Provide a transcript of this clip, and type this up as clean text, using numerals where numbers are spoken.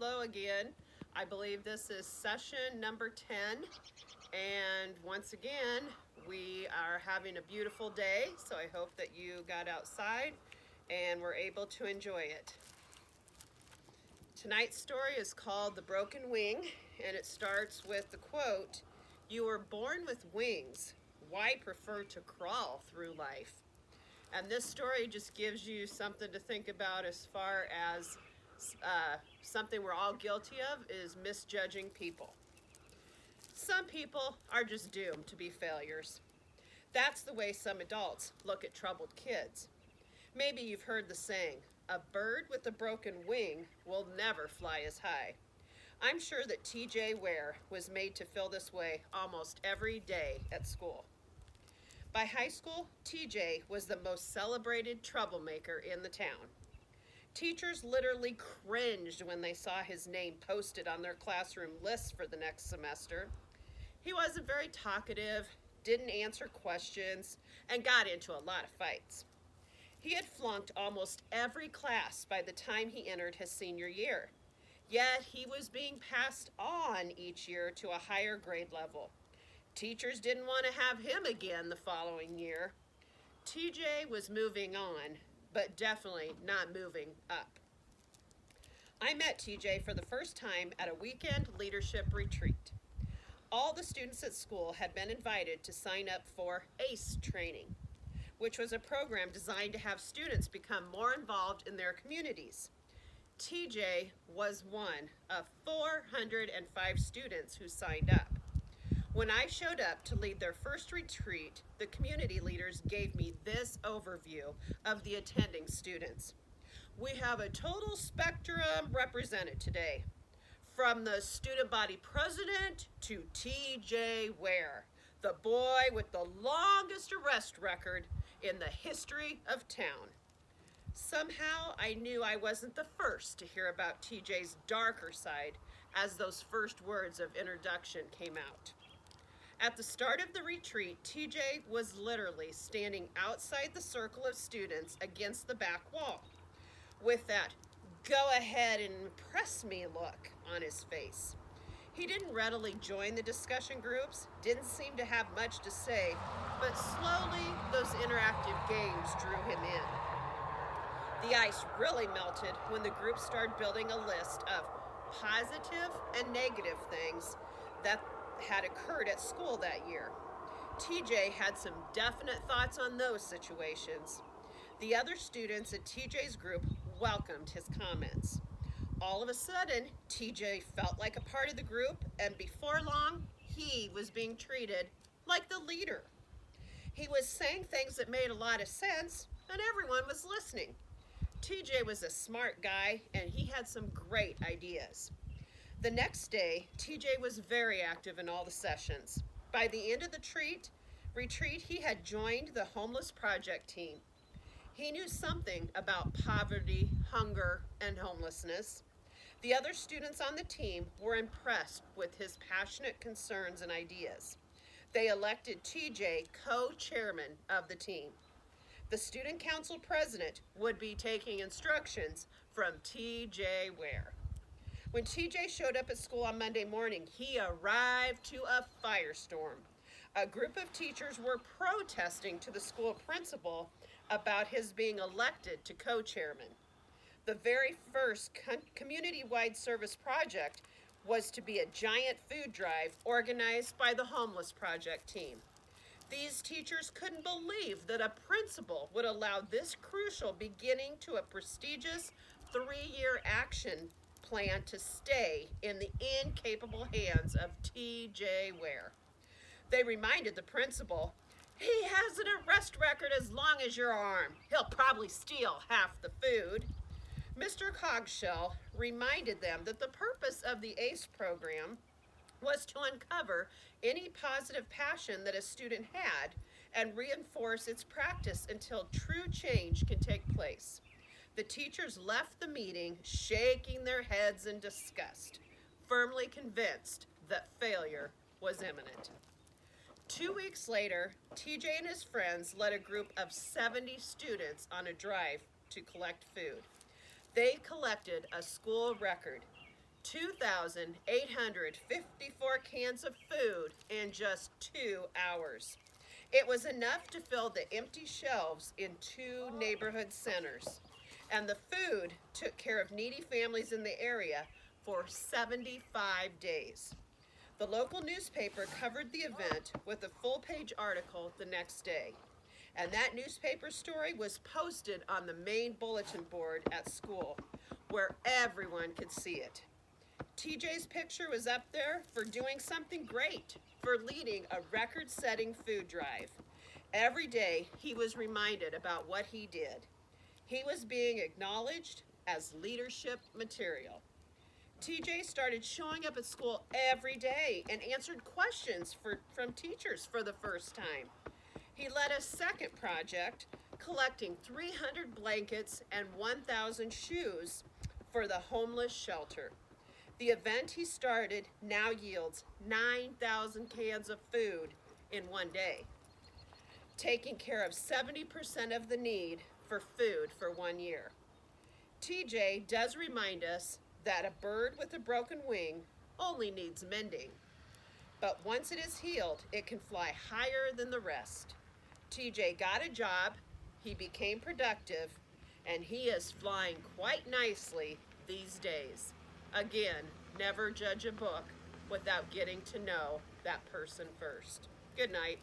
Hello again. I believe this is session number 10. And once again, we are having a beautiful day. So I hope that you got outside and were able to enjoy it. Tonight's story is called The Broken Wing, and it starts with the quote, "You were born with wings. Why prefer to crawl through life?" And this story just gives you something to think about as far as something we're all guilty of is misjudging people. Some people are just doomed to be failures. That's the way some adults look at troubled kids. Maybe you've heard the saying, "A bird with a broken wing will never fly as high." I'm sure that TJ Ware was made to feel this way almost every day at school. By high school, TJ was the most celebrated troublemaker in the town. Teachers literally cringed when they saw his name posted on their classroom lists for the next semester. He wasn't very talkative, didn't answer questions, and got into a lot of fights. He had flunked almost every class by the time he entered his senior year. Yet he was being passed on each year to a higher grade level. Teachers didn't want to have him again the following year. TJ was moving on, but definitely not moving up. I met TJ for the first time at a weekend leadership retreat. All the students at school had been invited to sign up for ACE training, which was a program designed to have students become more involved in their communities. TJ was one of 405 students who signed up. When I showed up to lead their first retreat, the community leaders gave me this overview of the attending students. We have a total spectrum represented today, from the student body president to TJ Ware, the boy with the longest arrest record in the history of town. Somehow I knew I wasn't the first to hear about TJ's darker side as those first words of introduction came out. At the start of the retreat, TJ was literally standing outside the circle of students against the back wall, with that "go ahead and impress me" look on his face. He didn't readily join the discussion groups, didn't seem to have much to say, but slowly those interactive games drew him in. The ice really melted when the group started building a list of positive and negative things that had occurred at school that year. TJ had some definite thoughts on those situations. The other students in TJ's group welcomed his comments. All of a sudden, TJ felt like a part of the group, and before long, he was being treated like the leader. He was saying things that made a lot of sense, and everyone was listening. TJ was a smart guy, and he had some great ideas. The next day, TJ was very active in all the sessions. By the end of the retreat, he had joined the Homeless Project team. He knew something about poverty, hunger, and homelessness. The other students on the team were impressed with his passionate concerns and ideas. They elected TJ co-chairman of the team. The student council president would be taking instructions from TJ Ware. When TJ showed up at school on Monday morning, he arrived to a firestorm. A group of teachers were protesting to the school principal about his being elected to co-chairman. The very first community-wide service project was to be a giant food drive organized by the Homeless Project team. These teachers couldn't believe that a principal would allow this crucial beginning to a prestigious 3-year action plan to stay in the incapable hands of TJ Ware. They reminded the principal, "He has an arrest record as long as your arm. He'll probably steal half the food." Mr. Cogshell reminded them that the purpose of the ACE program was to uncover any positive passion that a student had and reinforce its practice until true change can take place. The teachers left the meeting shaking their heads in disgust, firmly convinced that failure was imminent. 2 weeks later, TJ and his friends led a group of 70 students on a drive to collect food. They collected a school record 2,854 cans of food in just 2 hours. It was enough to fill the empty shelves in 2 neighborhood centers. And the food took care of needy families in the area for 75 days. The local newspaper covered the event with a full-page article the next day. And that newspaper story was posted on the main bulletin board at school, where everyone could see it. TJ's picture was up there for doing something great, for leading a record-setting food drive. Every day, he was reminded about what he did. He was being acknowledged as leadership material. TJ started showing up at school every day and answered questions from teachers for the first time. He led a second project, collecting 300 blankets and 1,000 shoes for the homeless shelter. The event he started now yields 9,000 cans of food in one day, taking care of 70% of the need for food for 1 year. TJ does remind us that a bird with a broken wing only needs mending. But once it is healed, it can fly higher than the rest. TJ got a job, he became productive, and he is flying quite nicely these days. Again, never judge a book without getting to know that person first. Good night.